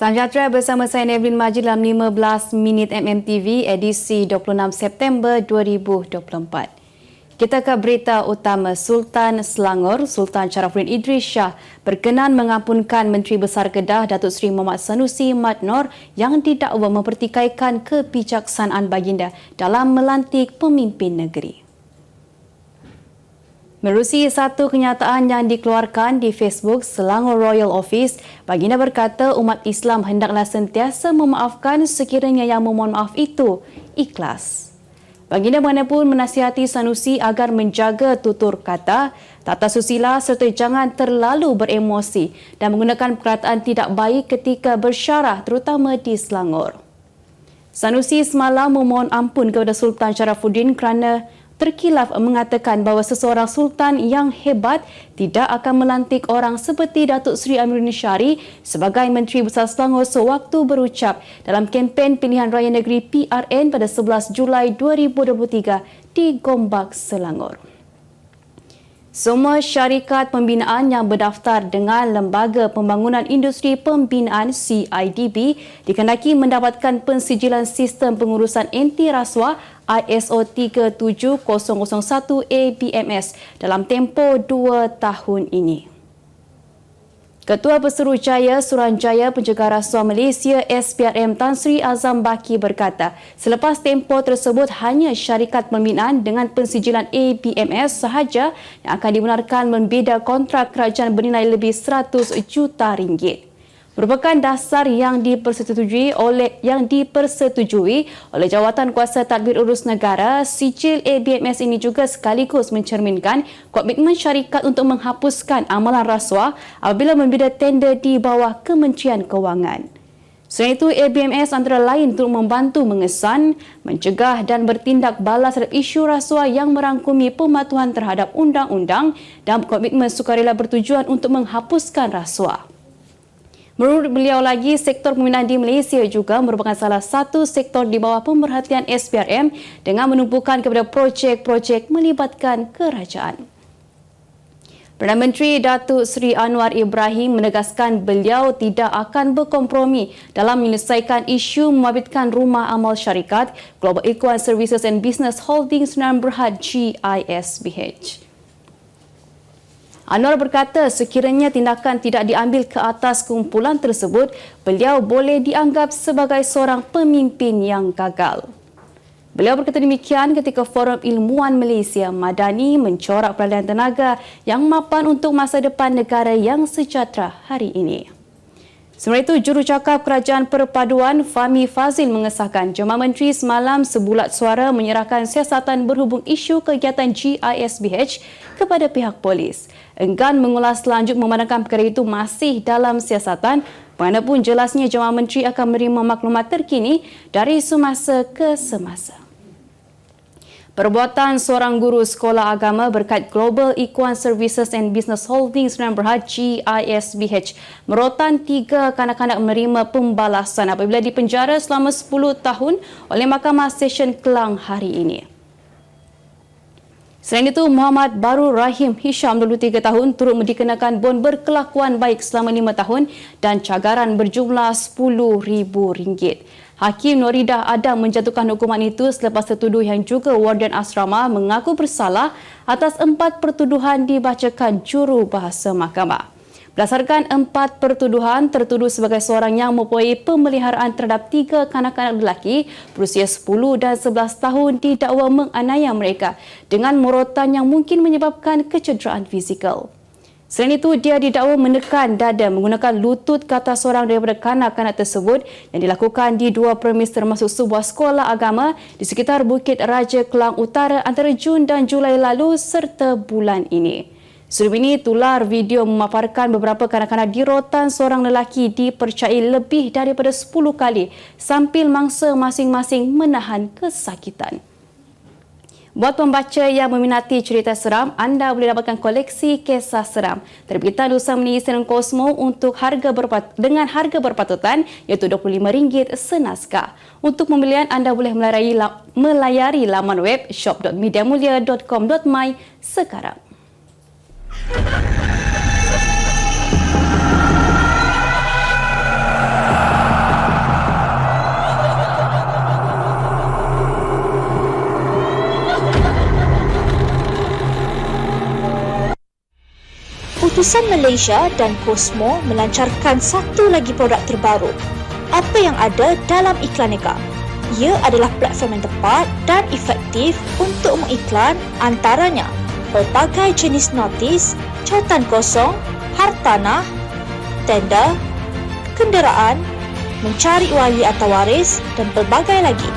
Salam sejahtera bersama saya Nevin Majid dalam 15 minit MMTV edisi 26 September 2024. Kita ke berita utama. Sultan Selangor, Sultan Sharafuddin Idris Shah berkenan mengampunkan Menteri Besar Kedah Datuk Seri Mohamad Sanusi Mat Nor yang didakwa mempertikaikan kebijaksanaan baginda dalam melantik pemimpin negeri. Menerusi satu kenyataan yang dikeluarkan di Facebook Selangor Royal Office, baginda berkata umat Islam hendaklah sentiasa memaafkan sekiranya yang memohon maaf itu ikhlas. Baginda pun menasihati Sanusi agar menjaga tutur kata, tata susila serta jangan terlalu beremosi dan menggunakan perkataan tidak baik ketika bersyarah terutama di Selangor. Sanusi semalam memohon ampun kepada Sultan Sharafuddin kerana terkilaf mengatakan bahawa seseorang sultan yang hebat tidak akan melantik orang seperti Datuk Seri Amiruddin Syari sebagai Menteri Besar Selangor sewaktu berucap dalam kempen pilihan raya negeri PRN pada 11 Julai 2023 di Gombak, Selangor. Semua syarikat pembinaan yang berdaftar dengan Lembaga Pembangunan Industri Pembinaan CIDB dikendaki mendapatkan pensijilan sistem pengurusan anti rasuah ISO 37001 ABMS dalam tempoh 2 tahun ini. Ketua Pesuruhjaya Suruhanjaya Pencegahan Rasuah Malaysia SPRM Tan Sri Azam Baki berkata, selepas tempoh tersebut hanya syarikat pembinaan dengan pensijilan ABMS sahaja yang akan dibenarkan membeda kontrak kerajaan bernilai lebih 100 juta ringgit. Merupakan dasar yang dipersetujui oleh Jawatan Kuasa Tadbir Urus Negara. Sijil ABMS ini juga sekaligus mencerminkan komitmen syarikat untuk menghapuskan amalan rasuah apabila membina tender di bawah Kementerian Kewangan. Selain itu, ABMS antara lain untuk membantu mengesan, mencegah dan bertindak balas terhadap isu rasuah yang merangkumi pematuhan terhadap undang-undang dan komitmen sukarela bertujuan untuk menghapuskan rasuah. Menurut beliau lagi, sektor pembinaan di Malaysia juga merupakan salah satu sektor di bawah pemerhatian SPRM dengan menumpukan kepada projek-projek melibatkan kerajaan. Perdana Menteri Datuk Seri Anwar Ibrahim menegaskan beliau tidak akan berkompromi dalam menyelesaikan isu membabitkan Rumah Amal Syarikat Global Equine Services and Business Holding Sdn Bhd GISBH. Anwar berkata sekiranya tindakan tidak diambil ke atas kumpulan tersebut, beliau boleh dianggap sebagai seorang pemimpin yang gagal. Beliau berkata demikian ketika Forum Ilmuwan Malaysia Madani mencorak peralihan tenaga yang mapan untuk masa depan negara yang sejahtera hari ini. Sementara itu, Jurucakap Kerajaan Perpaduan Fahmi Fazil mengesahkan Jemaah Menteri semalam sebulat suara menyerahkan siasatan berhubung isu kegiatan GISBH kepada pihak polis. Enggan mengulas selanjut memandangkan perkara itu masih dalam siasatan, bagaimanapun jelasnya Jemaah Menteri akan menerima maklumat terkini dari semasa ke semasa. Perbuatan seorang guru sekolah agama berkait Global Equine Services and Business Holding Sdn Bhd GISBH merotan 3 kanak-kanak menerima pembalasan apabila dipenjara selama 10 tahun oleh Mahkamah Session Kelang hari ini. Selain itu, Muhammad Barul Rahim Hisham 23 tahun turut dikenakan bon berkelakuan baik selama 5 tahun dan cagaran berjumlah RM10,000. Hakim Noridah Adam menjatuhkan hukuman itu selepas tertuduh yang juga warden asrama mengaku bersalah atas 4 pertuduhan dibacakan jurubahasa mahkamah. Berdasarkan 4 pertuduhan, tertuduh sebagai seorang yang mempunyai pemeliharaan terhadap 3 kanak-kanak lelaki berusia 10 dan 11 tahun didakwa menganiaya mereka dengan morotan yang mungkin menyebabkan kecederaan fizikal. Selain itu, dia didakwa menekan dada menggunakan lutut kata seorang daripada kanak-kanak tersebut yang dilakukan di 2 premis termasuk sebuah sekolah agama di sekitar Bukit Raja Kelang Utara antara Jun dan Julai lalu serta bulan ini. Sebelum ini, tular video memaparkan beberapa kanak-kanak di rotan seorang lelaki dipercayai lebih daripada 10 kali sambil mangsa masing-masing menahan kesakitan. Buat pembaca yang meminati cerita seram, anda boleh dapatkan koleksi kisah seram terbitan Nusa Menini Siaran Kosmo untuk dengan harga berpatutan iaitu RM25 senaskah. Untuk pembelian, anda boleh melayari laman web shop.mediamulia.com.my sekarang. Perusahaan Malaysia dan Cosmo melancarkan satu lagi produk terbaru. Apa yang ada dalam Iklaneka? Ia adalah platform yang tepat dan efektif untuk mengiklan antaranya pelbagai jenis notis, cautan kosong, hartanah, tender, kenderaan, mencari wali atau waris dan pelbagai lagi.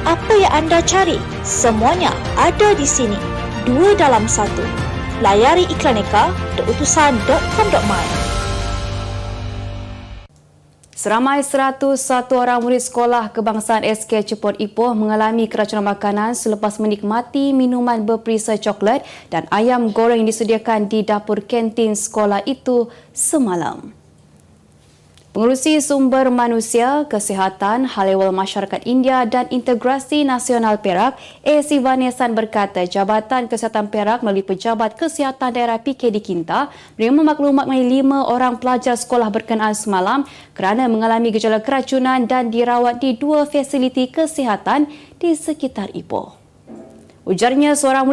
Apa yang anda cari? Semuanya ada di sini. 2 dalam 1. Layari iklaneka.utusan.com.my. Seramai 101 orang murid sekolah kebangsaan SK Cepot Ipoh mengalami keracunan makanan selepas menikmati minuman berperisa coklat dan ayam goreng yang disediakan di dapur kantin sekolah itu semalam. Pengerusi Sumber Manusia, Kesihatan, Hal Ehwal Masyarakat India dan Integrasi Nasional Perak, A. Sivanesan berkata Jabatan Kesihatan Perak melalui Pejabat Kesihatan Daerah PKD Kinta menerima maklumat mengenai 5 orang pelajar sekolah berkenaan semalam kerana mengalami gejala keracunan dan dirawat di 2 fasiliti kesihatan di sekitar Ipoh. Ujarnya seorang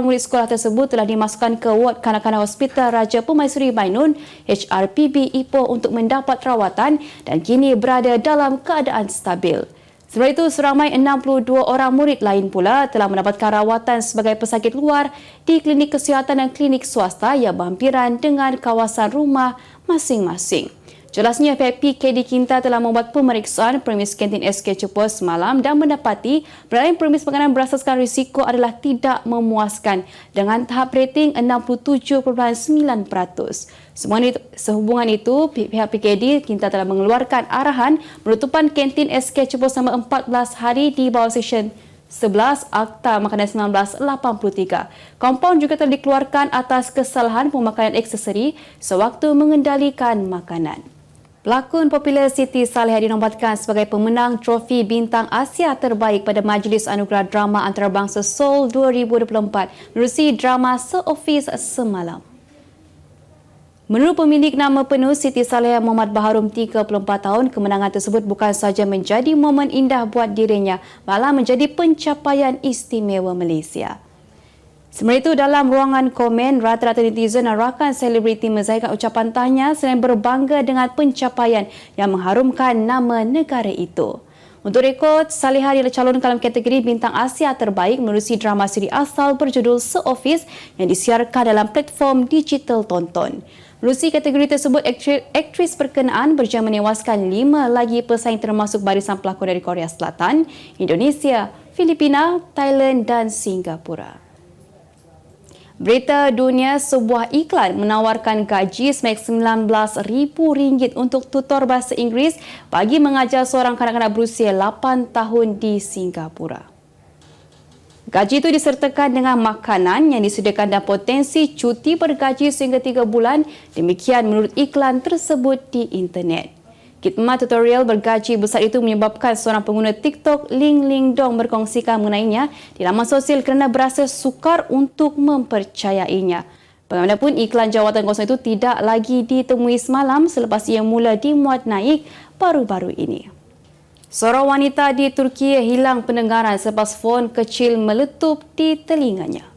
murid sekolah tersebut telah dimasukkan ke ward kanak-kanak Hospital Raja Pemaisuri Mainun HRPB Ipoh untuk mendapat rawatan dan kini berada dalam keadaan stabil. Selain itu, seramai 62 orang murid lain pula telah mendapatkan rawatan sebagai pesakit luar di klinik kesihatan dan klinik swasta yang berhampiran dengan kawasan rumah masing-masing. Jelasnya, pihak PKD Kinta telah membuat pemeriksaan premis kantin SK Cepot semalam dan mendapati beralih premis makanan berasaskan risiko adalah tidak memuaskan dengan tahap rating 67.9%. Sehubungan itu, pihak PKD Kinta telah mengeluarkan arahan penutupan kantin SK Cepot selama 14 hari di bawah Seksyen 11 Akta Makanan 1983. Kompaun juga telah dikeluarkan atas kesalahan pemakaian aksesori sewaktu mengendalikan makanan. Pelakon popular Siti Salihah dinobatkan sebagai pemenang trofi Bintang Asia Terbaik pada Majlis Anugerah Drama Antarabangsa Seoul 2024 menerusi drama Se-Office semalam. Menurut pemilik nama penuh Siti Salihah Muhammad Baharum 34 tahun, kemenangan tersebut bukan sahaja menjadi momen indah buat dirinya, malah menjadi pencapaian istimewa Malaysia. Sementara itu, dalam ruangan komen, rata-rata netizen dan rakan selebriti menzahirkan ucapan tahniah selain berbangga dengan pencapaian yang mengharumkan nama negara itu. Untuk rekod, Salihah dicalonkan dalam kategori Bintang Asia Terbaik menerusi drama siri asal berjudul Se-Office yang disiarkan dalam platform digital tonton. Menerusi kategori tersebut, aktris berkenaan berjaya menewaskan 5 lagi pesaing termasuk barisan pelakon dari Korea Selatan, Indonesia, Filipina, Thailand dan Singapura. Berita dunia, sebuah iklan menawarkan gaji sebanyak RM19,000 untuk tutor bahasa Inggeris bagi mengajar seorang kanak-kanak berusia 8 tahun di Singapura. Gaji itu disertakan dengan makanan yang disediakan dan potensi cuti bergaji sehingga 3 bulan. Demikian menurut iklan tersebut di internet. Khidmat tutorial bergaji besar itu menyebabkan seorang pengguna TikTok, Ling Dong, berkongsikan mengenainya di laman sosial kerana berasa sukar untuk mempercayainya. Bagaimanapun, iklan jawatan kosong itu tidak lagi ditemui semalam selepas ia mula dimuat naik baru-baru ini. Seorang wanita di Turki hilang pendengaran selepas fon kecil meletup di telinganya.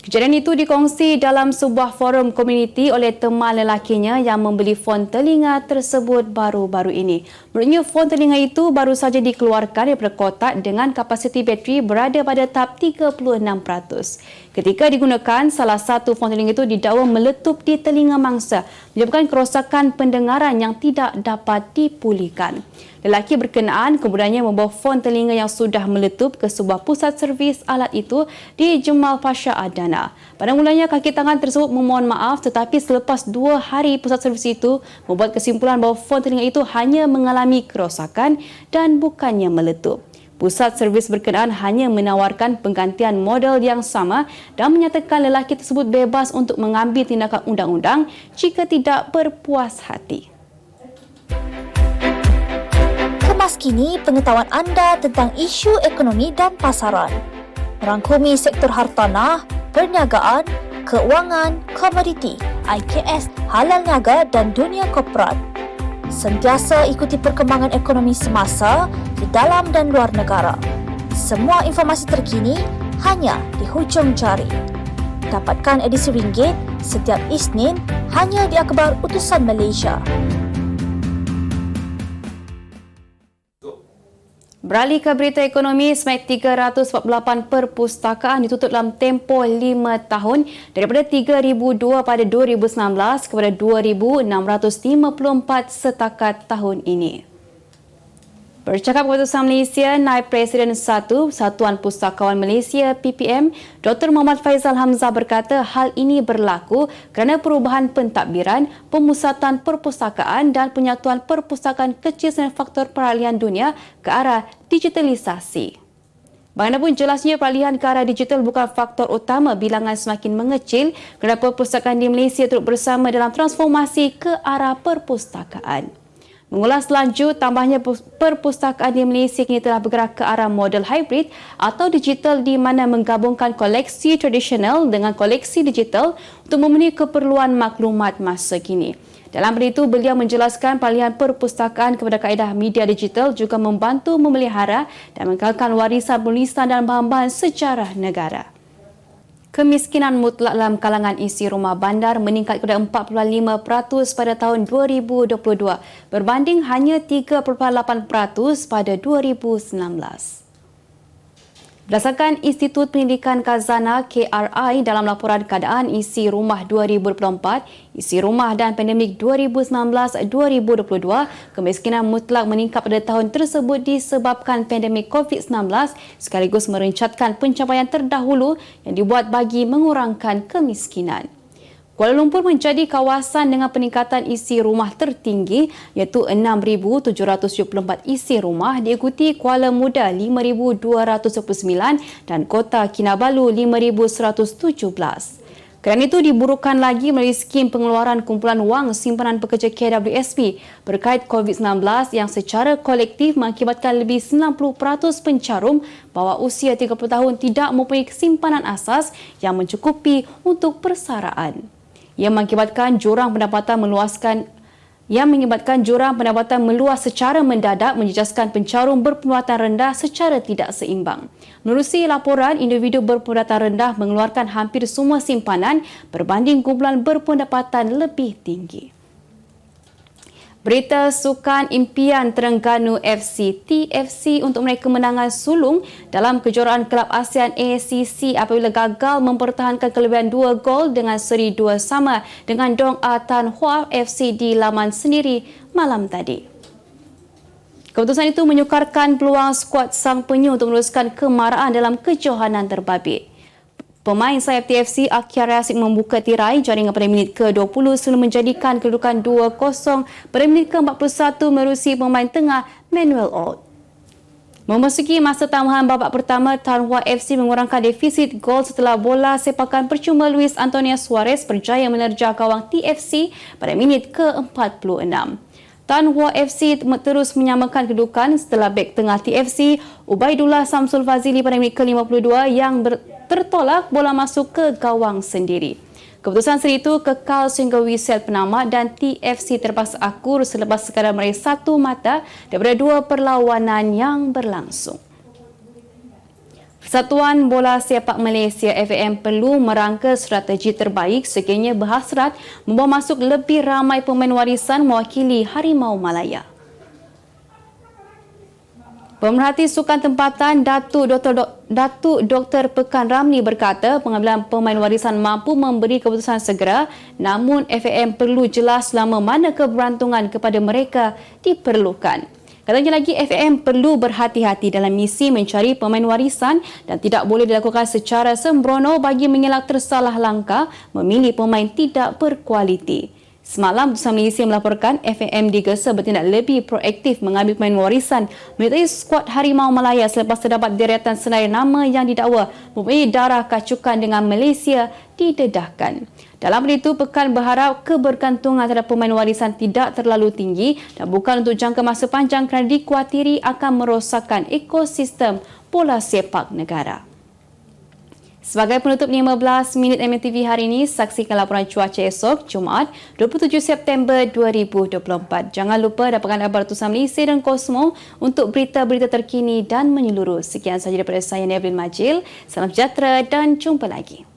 Kejadian itu dikongsi dalam sebuah forum komuniti oleh teman lelakinya yang membeli fon telinga tersebut baru-baru ini. Menurutnya, fon telinga itu baru saja dikeluarkan daripada kotak dengan kapasiti bateri berada pada tahap 36%. Ketika digunakan, salah satu fon telinga itu didakwa meletup di telinga mangsa, menyebabkan kerosakan pendengaran yang tidak dapat dipulihkan. Lelaki berkenaan kemudiannya membawa fon telinga yang sudah meletup ke sebuah pusat servis alat itu di Jemal Pasha Adana. Pada mulanya, kaki tangan tersebut memohon maaf, tetapi selepas 2 hari pusat servis itu membuat kesimpulan bahawa fon telinga itu hanya mengalami kerosakan dan bukannya meletup. Pusat servis berkenaan hanya menawarkan penggantian model yang sama dan menyatakan lelaki tersebut bebas untuk mengambil tindakan undang-undang jika tidak berpuas hati. Kemas kini pengetahuan anda tentang isu ekonomi dan pasaran. Merangkumi sektor hartanah, perniagaan, keuangan, komoditi, IKS, halal niaga dan dunia korporat. Sentiasa ikuti perkembangan ekonomi semasa di dalam dan luar negara. Semua informasi terkini hanya di hujung jari. dapatkan edisi ringgit setiap Isnin hanya di Akhbar Utusan Malaysia. Beralih ke berita ekonomi, sebanyak 348 perpustakaan ditutup dalam tempoh 5 tahun daripada 3,002 pada 2019 kepada 2,654 setakat tahun ini. Bercakap kepada Utusan Malaysia, Naib Presiden 1 Satuan Pustakawan Malaysia PPM, Dr. Muhammad Faizal Hamzah berkata hal ini berlaku kerana perubahan pentadbiran, pemusatan perpustakaan dan penyatuan perpustakaan kecil dan faktor peralihan dunia ke arah digitalisasi. Bagaimanapun jelasnya peralihan ke arah digital bukan faktor utama bilangan semakin mengecil kerana perpustakaan di Malaysia turut bersama dalam transformasi ke arah perpustakaan. Mengulas lanjut, tambahnya perpustakaan di Malaysia kini telah bergerak ke arah model hybrid atau digital di mana menggabungkan koleksi tradisional dengan koleksi digital untuk memenuhi keperluan maklumat masa kini. Dalam hal itu, beliau menjelaskan peralihan perpustakaan kepada kaedah media digital juga membantu memelihara dan mengekalkan warisan penulisan dan bahan-bahan sejarah negara. Kemiskinan mutlak dalam kalangan isi rumah bandar meningkat kepada 4.5% pada tahun 2022 berbanding hanya 3.8% pada 2019. Berdasarkan Institut Pendidikan Khazanah KRI dalam laporan keadaan isi rumah 2024, isi rumah dan pandemik 2019-2022, kemiskinan mutlak meningkat pada tahun tersebut disebabkan pandemik COVID-19 sekaligus merencatkan pencapaian terdahulu yang dibuat bagi mengurangkan kemiskinan. Kuala Lumpur menjadi kawasan dengan peningkatan isi rumah tertinggi iaitu 6,774 isi rumah diikuti Kuala Muda 5,229 dan Kota Kinabalu 5,117. Kerana itu diburukan lagi melalui skim pengeluaran kumpulan wang simpanan pekerja KWSP berkait COVID-19 yang secara kolektif mengakibatkan lebih 90% pencarum bawah usia 30 tahun tidak mempunyai simpanan asas yang mencukupi untuk persaraan. Ia mengakibatkan jurang pendapatan meluas secara mendadak menjejaskan pencarum berpendapatan rendah secara tidak seimbang. Menerusi laporan, individu berpendapatan rendah mengeluarkan hampir semua simpanan berbanding kumpulan berpendapatan lebih tinggi. Berita Sukan Impian Terengganu FC TFC untuk meraih kemenangan sulung dalam kejuaraan Kelab ASEAN ACC apabila gagal mempertahankan kelebihan 2 gol dengan seri 2 sama dengan Dong A Tan Hua FC di laman sendiri malam tadi. Keputusan itu menyukarkan peluang skuad sang penyu untuk meneruskan kemarahan dalam kejohanan terbabit. Pemain sayap TFC Akhir Rasik membuka tirai jaringan pada minit ke-20 sebelum menjadikan kedudukan 2-0 pada minit ke-41 menerusi pemain tengah Manuel Ot. Memasuki masa tambahan babak pertama, Tan Hua FC mengurangkan defisit gol setelah bola sepakan percuma Luis Antonio Suarez berjaya menerja gawang TFC pada minit ke-46. Tan Hua FC terus menyamakan kedudukan setelah bek tengah TFC Ubaidullah Samsul Fazili pada minit ke-52 yang tertolak bola masuk ke gawang sendiri. Keputusan seri itu kekal sehingga whistle penamat dan TFC terpaksa akur selepas sekadar meraih satu mata daripada 2 perlawanan yang berlangsung. Persatuan Bola Sepak Malaysia FAM perlu merangka strategi terbaik sekiranya berhasrat membawa masuk lebih ramai pemain warisan mewakili Harimau Malaya. Pemerhati Sukan Tempatan Datuk Dr. Pekan Ramli berkata pengambilan pemain warisan mampu memberi keputusan segera, namun FAM perlu jelas selama mana keberuntungan kepada mereka diperlukan. Katanya lagi, FAM perlu berhati-hati dalam misi mencari pemain warisan dan tidak boleh dilakukan secara sembrono bagi mengelak tersalah langkah memilih pemain tidak berkualiti. Semalam, Utusan Malaysia melaporkan FAM digesa bertindak lebih proaktif mengambil pemain warisan menyertai skuad Harimau Malaya selepas terdapat deretan senarai nama yang didakwa mempunyai darah kacukan dengan Malaysia didedahkan. Dalam hal itu, Pekan berharap kebergantungan terhadap pemain warisan tidak terlalu tinggi dan bukan untuk jangka masa panjang kerana dikuatiri akan merosakkan ekosistem bola sepak negara. Sebagai penutup 15 minit MNTV hari ini, saksikan laporan cuaca esok, Jumaat 27 September 2024. Jangan lupa dapatkan kabar Utusan Malaysia dan Kosmo untuk berita-berita terkini dan menyeluruh. Sekian sahaja daripada saya, Nevin Majil. Salam sejahtera dan jumpa lagi.